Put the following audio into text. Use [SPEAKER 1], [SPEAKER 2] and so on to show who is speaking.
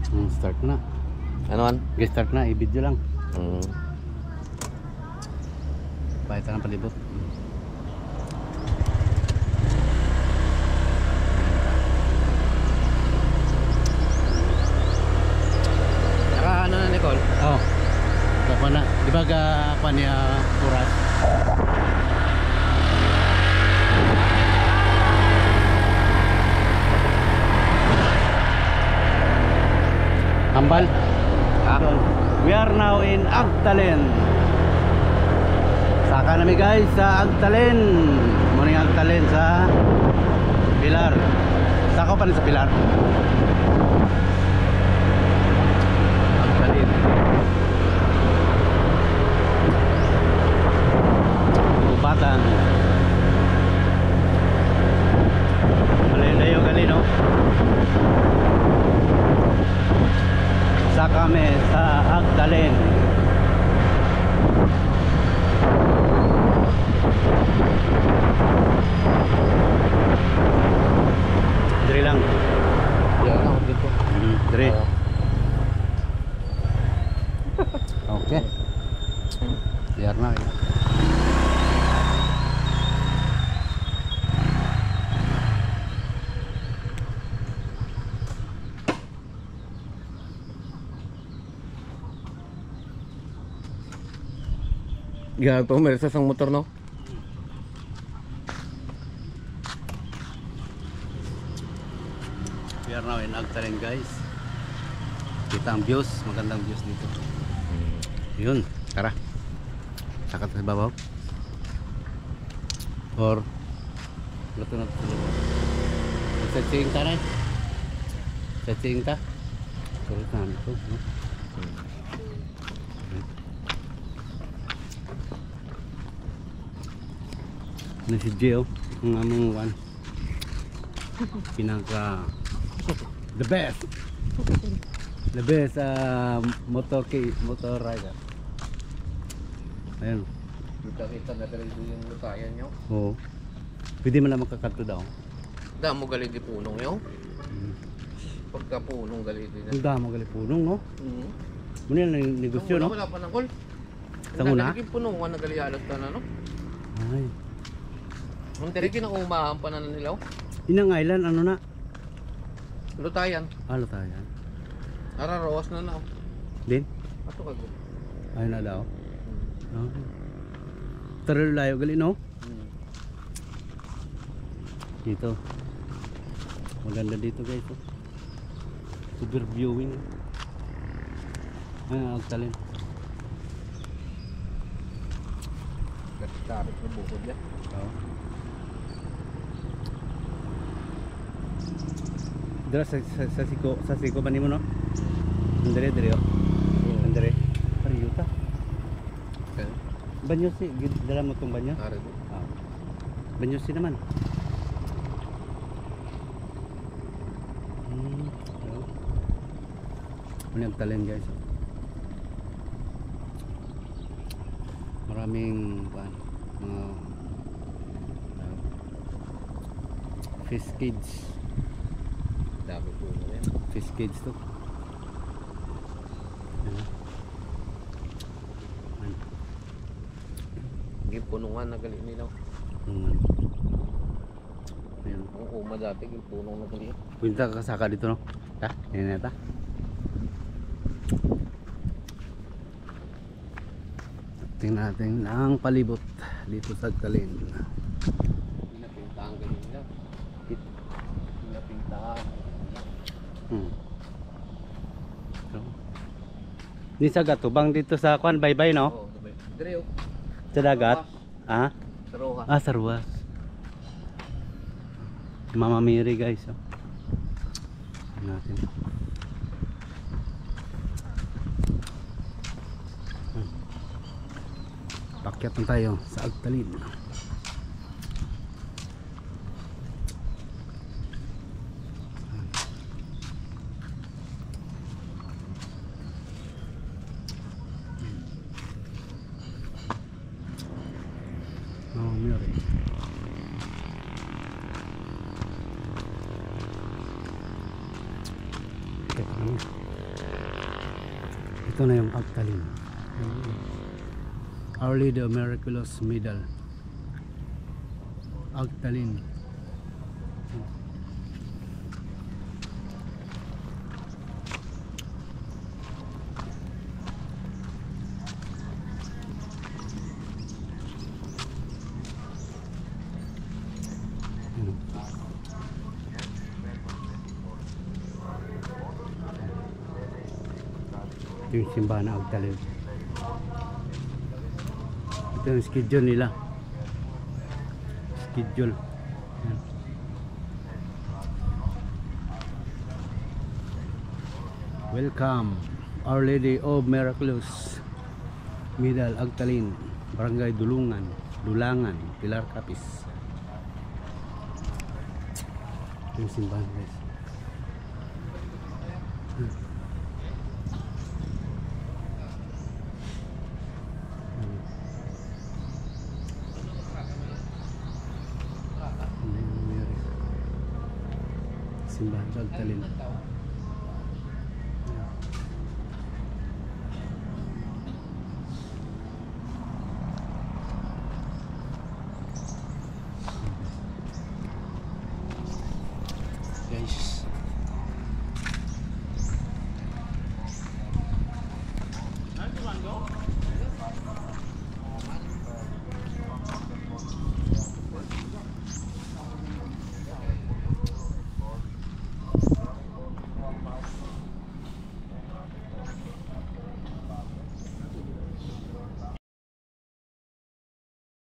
[SPEAKER 1] Start na.
[SPEAKER 2] Ano man?
[SPEAKER 1] Start na, i-video lang.
[SPEAKER 2] Mm.
[SPEAKER 1] Pakita ng palibot.
[SPEAKER 2] Saka ano na Nicole?
[SPEAKER 1] Oh. Baka na. Di ba pa niya kuras? Ambal. We are now in Agtalen. Saka nami guys sa Agtalen. Muning Agtalen sa Pilar. Saka pa rin sa Pilar. Agtalen. Upatan. Malayo gali no. Saka kami sa Agtalen. Dire lang.
[SPEAKER 2] Yan ako dito.
[SPEAKER 1] Dire. Okay. Biar na.
[SPEAKER 2] Gato, meron sa motor no?
[SPEAKER 1] We are now in Agtalen guys. Kita ang views, magandang views dito. Yun, tara. Sakat sa babaw. Or luto na ito. Setsing ta na eh. Setsing ta. Sulit na ito. No? Na si Gio, ang among one. Pinaka the best motor rider. Ayun.
[SPEAKER 2] Kita na rin yung lutayan nyo.
[SPEAKER 1] Oo. Pwede man lang makakanto daw.
[SPEAKER 2] Damo gali di punong nyo. Pagka punong gali di
[SPEAKER 1] Ang damo gali punong no. Muna yung negosyo no.
[SPEAKER 2] Wala pa ng kol.
[SPEAKER 1] Sa una?
[SPEAKER 2] Nagiging punong na gali alas ka na no.
[SPEAKER 1] Ay.
[SPEAKER 2] Ang tiriki na umahan pa na nila.
[SPEAKER 1] Inang island ano na?
[SPEAKER 2] Lutayan.
[SPEAKER 1] Ano tayo yan?
[SPEAKER 2] Araroas na na.
[SPEAKER 1] Din?
[SPEAKER 2] Ato ka go.
[SPEAKER 1] Ayun na daw. Okay. Tara layo gali no. Dito. Maganda dito guys. Oh. Super viewing. Ay, Agtalen.
[SPEAKER 2] Kapit na bukod yan.
[SPEAKER 1] Oo. Dira sa siko ba nimo no? Andre oh. Andre. Pariyuta.
[SPEAKER 2] Okay.
[SPEAKER 1] Banyo si dala mo tong banyo.
[SPEAKER 2] Ari do.
[SPEAKER 1] Ah. Banyo si naman. Ano Agtalen guys. Maraming mga fish cage.
[SPEAKER 2] Dami po na yan.
[SPEAKER 1] Fish cage to.
[SPEAKER 2] Hindi punungan na gali nila.
[SPEAKER 1] Ayun.
[SPEAKER 2] Ang uma dati yung punong na gali.
[SPEAKER 1] Punta ka saka dito no? Ha? Yan nata. Tingnan natin ang palibot dito sa Agtalen.
[SPEAKER 2] Pinapintahan gali nila. Pinapintahan.
[SPEAKER 1] So, di sa gatubang dito sa kwan baybay no?
[SPEAKER 2] Oo, sabay. Dire oh.
[SPEAKER 1] Sa dagat. Ah?
[SPEAKER 2] Sa Rojas.
[SPEAKER 1] Ah, sa ruwas. Mama Mary guys. Oh. Tingnan natin. Pakyat na tayo sa Agtalen. Mama Mary. Teka naman. Ito na yung Agtalin. Our Lady of Miraculous Medal. Agtalin. Ito yung simbahan na Agtalin. Ito yung schedule nila. Schedule. Yan. Welcome, Our Lady of Miraculous Medal, Agtalin, Barangay Dulungan, Dulangan, Pilar Capiz. Ito yung simbahan, guys. Simbahan sa Agtalin. Guys,